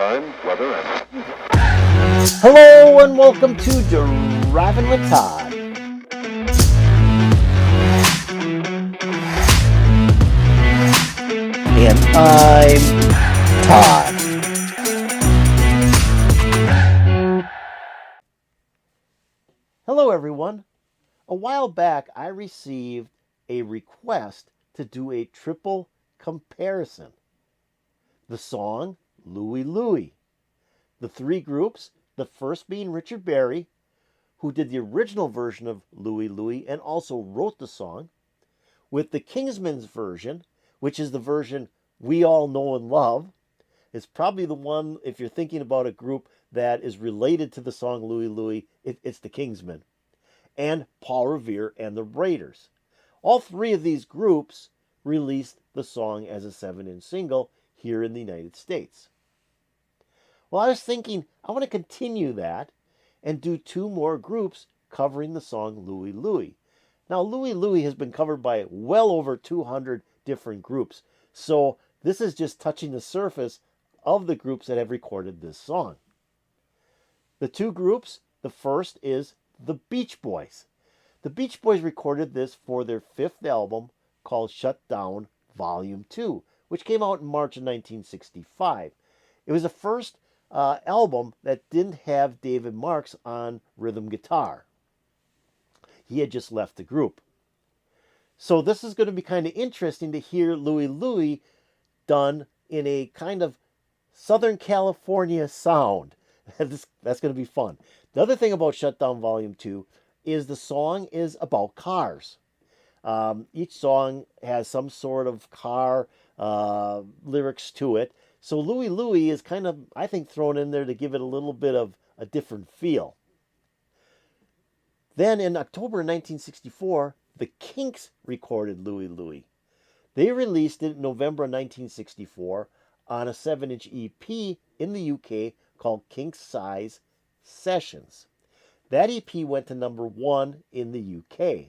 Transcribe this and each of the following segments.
time, weather, and... Hello and welcome to Driving with Todd. And I'm Todd. Hello everyone. A while back I received a request to do a triple comparison. The song Louie Louie. The three groups, the first being Richard Berry, who did the original version of Louie Louie and also wrote the song, with the Kingsmen's version, which is the version we all know and love. It's probably the one, if you're thinking about a group that is related to the song Louie Louie, it's the Kingsmen. And Paul Revere and the Raiders. All three of these groups released the song as a 7-inch single here in the United States. Well, I was thinking I want to continue that and do two more groups covering the song Louie Louie. Now, Louie Louie has been covered by well over 200 different groups, so this is just touching the surface of the groups that have recorded this song. The two groups, the first is the Beach Boys. The Beach Boys recorded this for their fifth album called Shut Down Volume 2, which came out in March of 1965. It was the first album that didn't have David Marks on rhythm guitar. He had just left the group. So this is going to be kind of interesting to hear Louie Louie done in a kind of Southern California sound. That's going to be fun. The other thing about Shutdown Volume 2 is the song is about cars. Each song has some sort of car lyrics to it. So Louie Louie is kind of, I think, thrown in there to give it a little bit of a different feel. Then in October 1964, the Kinks recorded Louie Louie. They released it in November 1964 on a 7-inch EP in the UK called Kinks Size Sessions. That EP went to number 1 in the UK.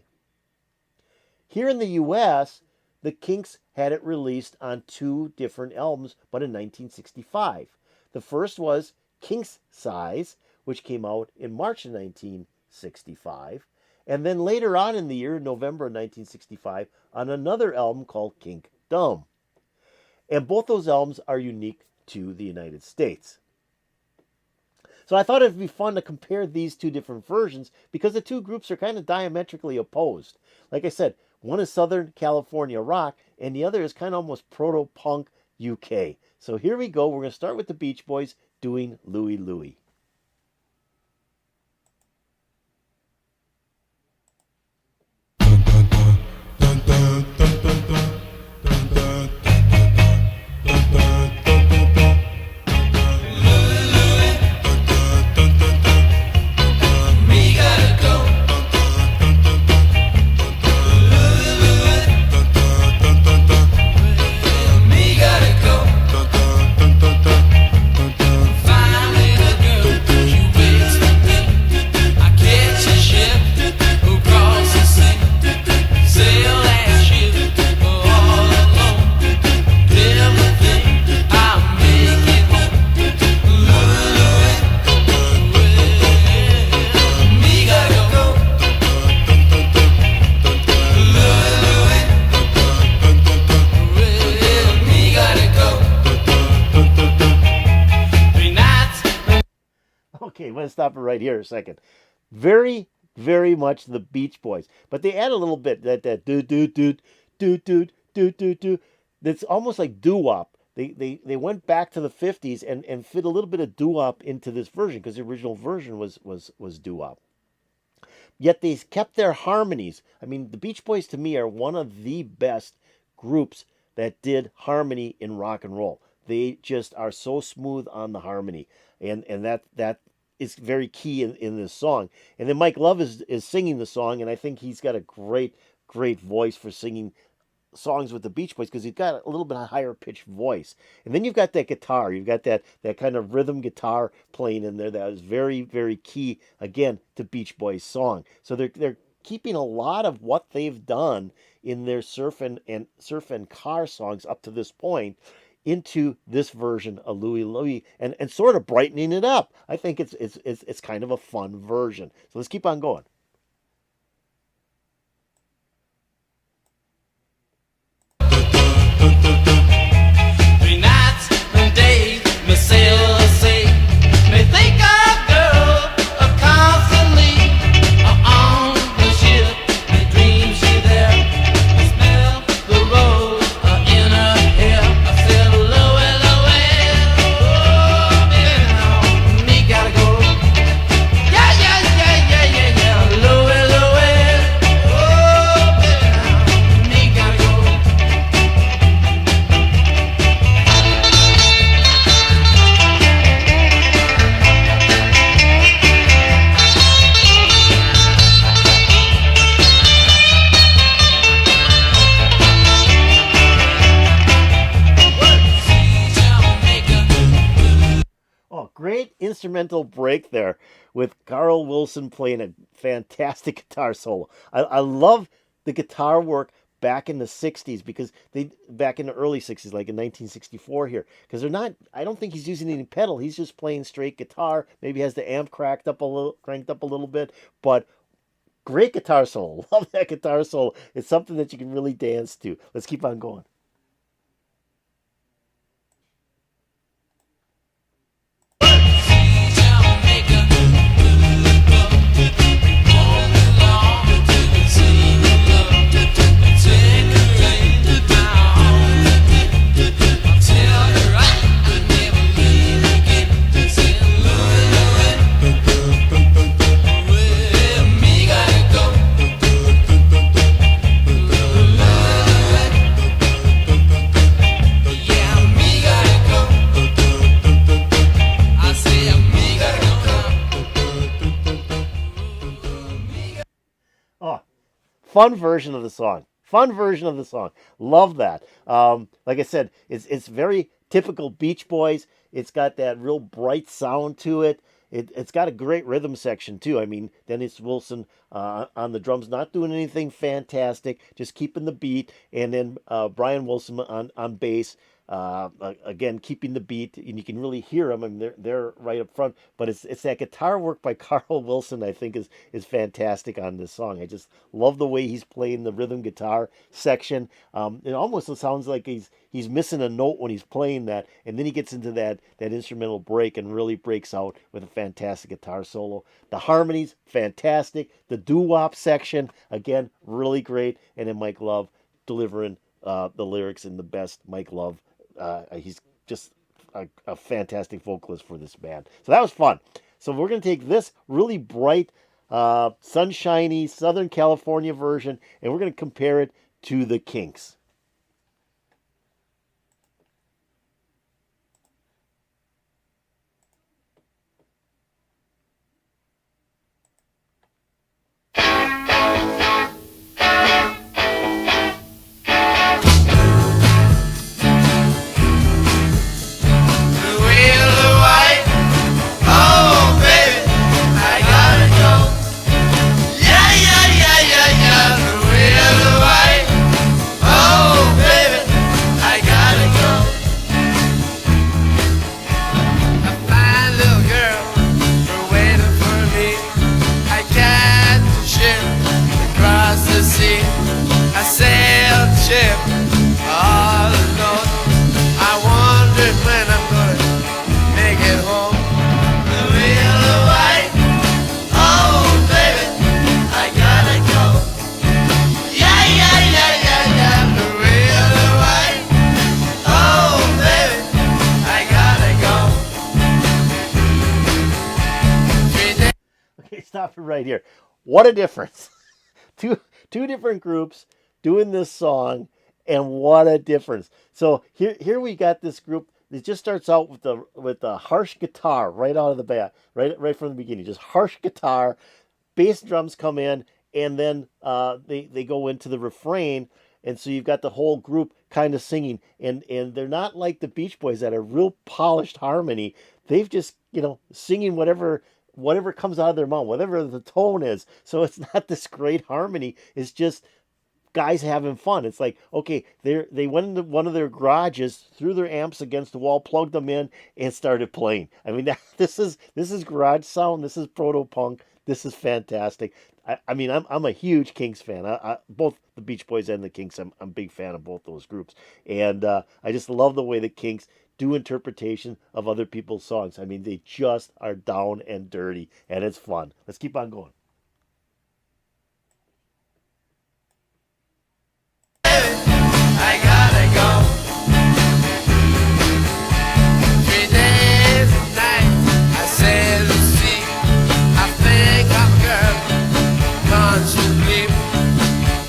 Here in the US, the Kinks had it released on two different albums, but in 1965. The first was Kinks Size, which came out in March of 1965, and then later on in the year, November of 1965, on another album called Kink Dome. And both those albums are unique to the United States. So I thought it'd be fun to compare these two different versions because the two groups are kind of diametrically opposed. Like I said, one is Southern California rock and the other is kind of almost proto-punk UK. So here we go. We're going to start with the Beach Boys doing Louie Louie. Okay, I'm going to stop it right here a second. Very, very much the Beach Boys. But they add a little bit, that do. That's almost like doo-wop. They went back to the 50s and fit a little bit of doo-wop into this version because the original version was doo-wop. Yet they kept their harmonies. I mean, the Beach Boys to me are one of the best groups that did harmony in rock and roll. They just are so smooth on the harmony. And that is very key in this song. And then Mike Love is singing the song, and I think he's got a great voice for singing songs with the Beach Boys because he's got a little bit of higher pitched voice. And then you've got that guitar. You've got that kind of rhythm guitar playing in there that is very, very key, again, to Beach Boys song. So they're keeping a lot of what they've done in their surf and car songs up to this point into this version of Louie Louie and sort of brightening it up. I think it's kind of a fun version. So let's keep on going. Three nights and days, me sail say, me think of girl constantly on the ship. Me dream she there, me smell the rose in her hair. I said, Louie, Louie, oh, baby, now me gotta go. Yeah, yeah, yeah, yeah, yeah, yeah, Louie, Louie, oh, baby, now me gotta go. Oh, great instrumental break there with Carl Wilson playing a fantastic guitar solo. I love the guitar work back in the 60s because they back in the early 60s like in 1964 here because they're not I don't think he's using any pedal. He's just playing straight guitar. Maybe has the amp cranked up a little bit, but great guitar solo. Love that guitar solo. It's something that you can really dance to. Let's keep on going. Oh, fun version of the song. Fun version of the song. Love that. Like I said, it's very typical Beach Boys. It's got that real bright sound to it. It's got a great rhythm section too. I mean, Dennis Wilson on the drums, not doing anything fantastic, just keeping the beat, and then Brian Wilson on bass. Again, keeping the beat, and you can really hear them. I mean, they're right up front. But it's that guitar work by Carl Wilson. I think is fantastic on this song. I just love the way he's playing the rhythm guitar section. It almost sounds like he's missing a note when he's playing that, and then he gets into that instrumental break and really breaks out with a fantastic guitar solo. The harmonies, fantastic. The doo-wop section, again, really great. And then Mike Love delivering the lyrics in the best Mike Love. He's just a fantastic vocalist for this band. So that was fun. So we're going to take this really bright, sunshiny Southern California version, and we're going to compare it to the Kinks. Stop it right here. What a difference. Two different groups doing this song, and what a difference. So here we got this group. It just starts out with the harsh guitar right out of the bat, right from the beginning. Just harsh guitar, bass drums come in, and then they go into the refrain, and so you've got the whole group kind of singing, and they're not like the Beach Boys that are real polished harmony. They've just singing whatever comes out of their mouth, whatever the tone is. So it's not this great harmony. It's just guys having fun. It's like, okay, they went into one of their garages, threw their amps against the wall, plugged them in, and started playing. I mean, this is garage sound. This is proto punk. This is fantastic. I mean, I'm a huge Kinks fan. Both the Beach Boys and the Kinks. I'm a big fan of both those groups, and I just love the way the Kinks do interpretation of other people's songs. I mean, they just are down and dirty, and it's fun. Let's keep on going. I gotta go. 3 days and nights I sail the sea. I think of a girl gone to sleep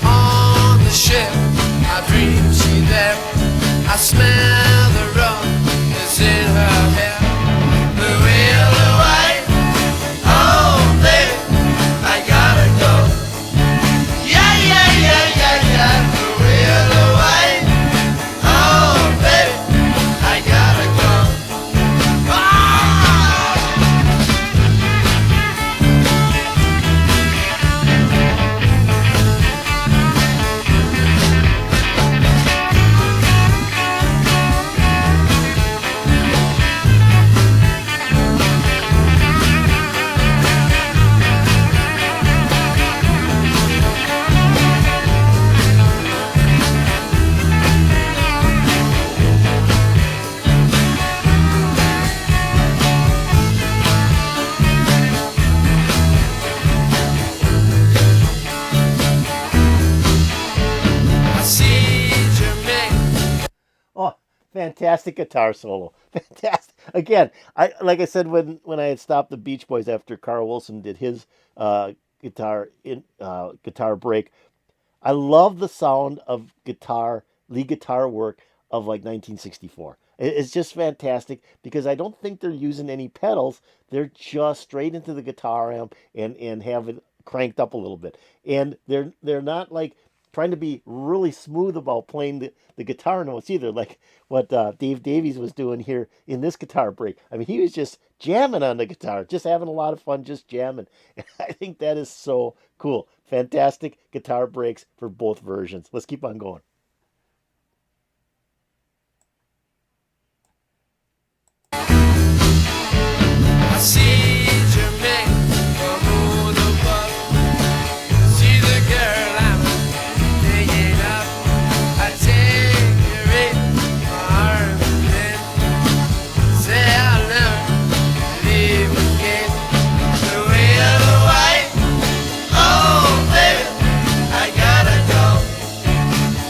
on the ship. I dream she there. I smell the rum is in her hair. Louie Louie, oh baby, I gotta go. Yeah, yeah, yeah, yeah, yeah. Louie Louie, oh baby, I gotta go. Ah! I see Jermaine. Oh, fantastic guitar solo. Fantastic. Again, like I said when I had stopped the Beach Boys after Carl Wilson did his guitar break. I love the sound of lead guitar work of like 1964. It's just fantastic because I don't think they're using any pedals. They're just straight into the guitar amp and have it cranked up a little bit. And they're not like trying to be really smooth about playing the guitar notes either, like what Dave Davies was doing here in this guitar break. I mean, he was just jamming on the guitar, just having a lot of fun, just jamming. And I think that is so cool. Fantastic guitar breaks for both versions. Let's keep on going. I see Jermaine from the above. See the girl I'm thinking of. I take her in my arms and then say I'll never leave again. Louie Louie, oh baby, I gotta go.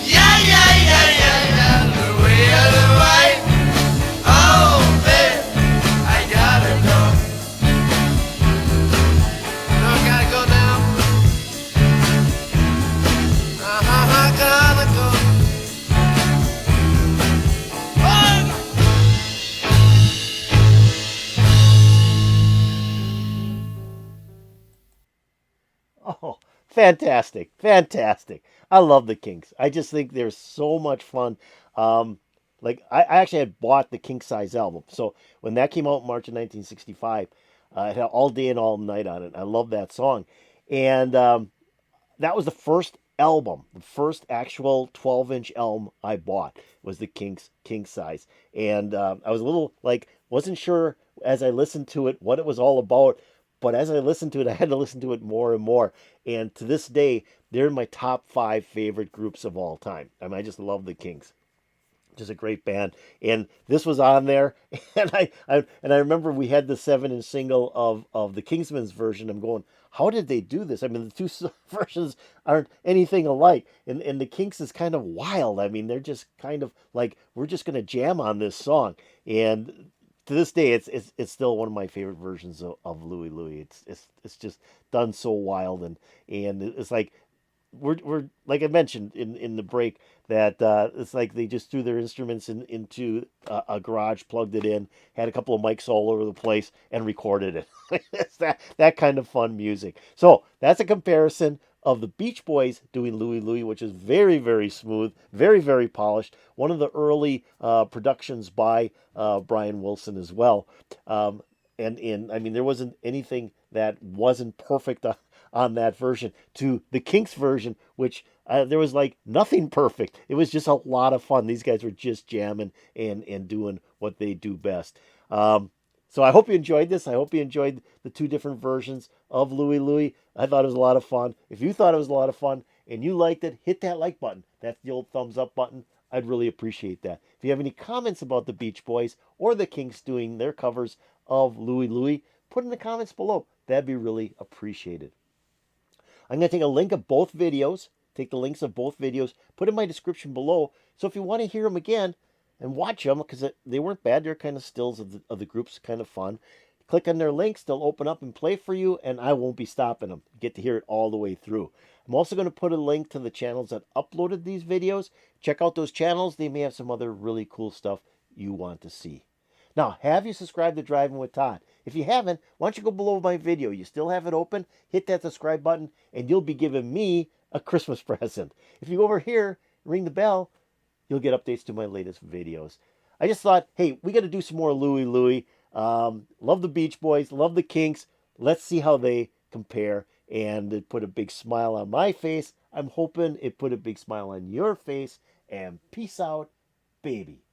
Yeah, yeah, yeah, yeah, yeah. Louie Louie, oh baby, I gotta go. No, I gotta go now. I gotta go. Oh, fantastic. Fantastic. I love the Kinks. I just think they're so much fun. Like I actually had bought the King Size album. So when that came out in March of 1965, it had All Day and All Night on it. I love that song. And that was the first album, the first actual 12-inch album I bought was the Kinks King Size. And I was a little like, wasn't sure as I listened to it what it was all about. But as I listened to it, I had to listen to it more and more. And to this day, they're in my top 5 favorite groups of all time. I mean, I just love the Kinks. Just a great band, and this was on there, and I remember we had the 7-inch single of the Kingsmen's version. I'm going, how did they do this? I mean, the two versions aren't anything alike, and the Kinks is kind of wild. I mean, they're just kind of like, we're just gonna jam on this song, and to this day, it's still one of my favorite versions of Louie Louie. It's just done so wild, and it's like we're like I mentioned in the break that it's like they just threw their instruments into a garage, plugged it in, had a couple of mics all over the place, and recorded it. It's that kind of fun music. So that's a comparison of the Beach Boys doing Louie Louie, which is very, very smooth, very, very polished. One of the early productions by Brian Wilson as well. And I mean, there wasn't anything that wasn't perfect on that version to the Kinks version, which There was like nothing perfect. It was just a lot of fun. These guys were just jamming and doing what they do best. Um, so I hope you enjoyed this. I hope you enjoyed the two different versions of Louie Louie. I thought it was a lot of fun. If you thought it was a lot of fun and you liked it, hit that like button. That's the old thumbs up button. I'd really appreciate that. If you have any comments about the Beach Boys or the Kinks doing their covers of Louie Louie, put in the comments below. That'd be really appreciated. I'm going to take a link of both videos, take the links of both videos, put in my description below. So if you want to hear them again and watch them, because they weren't bad, they're kind of stills of the groups, kind of fun. Click on their links, they'll open up and play for you, and I won't be stopping them. You get to hear it all the way through. I'm also going to put a link to the channels that uploaded these videos. Check out those channels. They may have some other really cool stuff you want to see. Now, have you subscribed to Driving with Todd? If you haven't, why don't you go below my video? You still have it open. Hit that subscribe button, and you'll be giving me a Christmas present. If you go over here, ring the bell, you'll get updates to my latest videos. I just thought, hey, we got to do some more Louie Louie. Love the Beach Boys, love the Kinks. Let's see how they compare. And it put a big smile on my face. I'm hoping it put a big smile on your face. And peace out, baby.